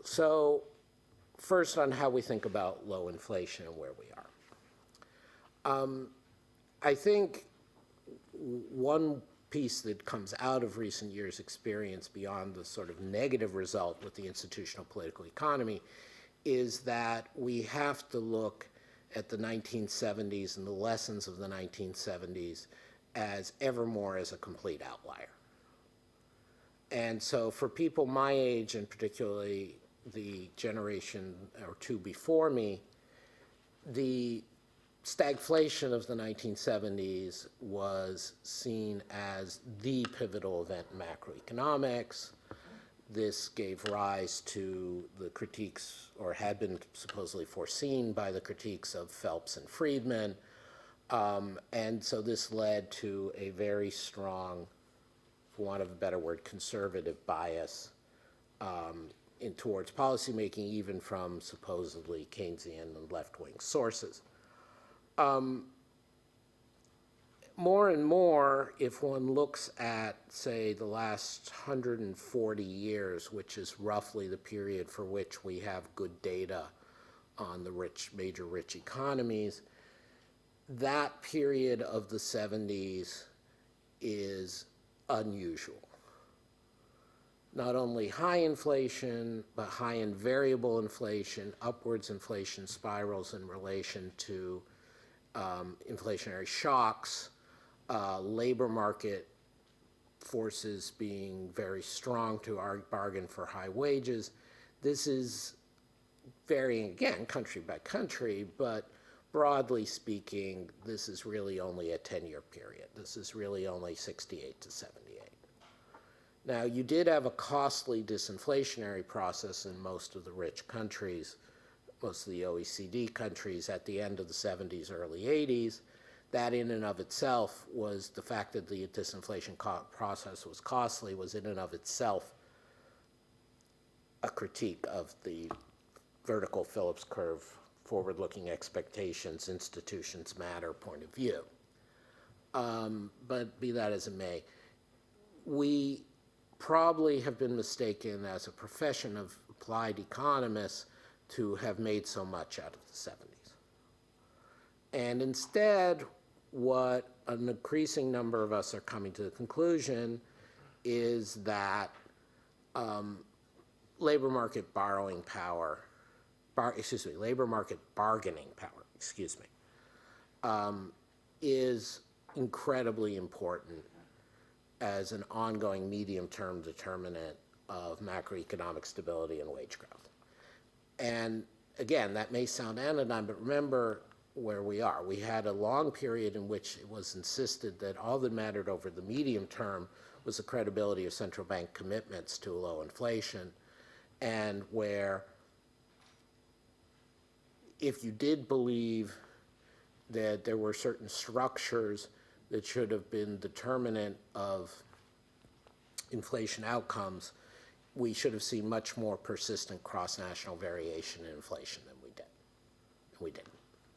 So first on how we think about low inflation and where we are. I think one piece that comes out of recent years' experience beyond the sort of negative result with the institutional political economy is that we have to look at the 1970s and the lessons of the 1970s as ever more as a complete outlier. And so for people my age, and particularly the generation or two before me, the stagflation of the 1970s was seen as the pivotal event in macroeconomics. This gave rise to the critiques, or had been supposedly foreseen by the critiques of Phelps and Friedman. And so this led to a very strong, for want of a better word, conservative bias towards policymaking, even from supposedly Keynesian and left-wing sources. More and more, if one looks at, say, the last 140 years, which is roughly the period for which we have good data on the major rich economies, that period of the 70s is unusual. Not only high inflation, but high and variable inflation, upwards inflation spirals in relation to inflationary shocks, labor market forces being very strong to bargain for high wages. This is varying, again, country by country, but broadly speaking, this is really only a 10-year period. This is really only 68 to 78. Now, you did have a costly disinflationary process in most of the rich countries, most of the OECD countries at the end of the 70s, early 80s. That in and of itself was the fact that the disinflation process was costly was in and of itself a critique of the vertical Phillips curve, forward-looking expectations, institutions matter point of view. But be that as it may, we probably have been mistaken as a profession of applied economists to have made so much out of the 70s. And instead, what an increasing number of us are coming to the conclusion is that labor market bargaining power, is incredibly important as an ongoing medium-term determinant of macroeconomic stability and wage growth. And again, that may sound anodyne, but remember where we are. We had a long period in which it was insisted that all that mattered over the medium term was the credibility of central bank commitments to low inflation, and where if you did believe that there were certain structures that should have been determinant of inflation outcomes, we should have seen much more persistent cross-national variation in inflation than we did. And we didn't.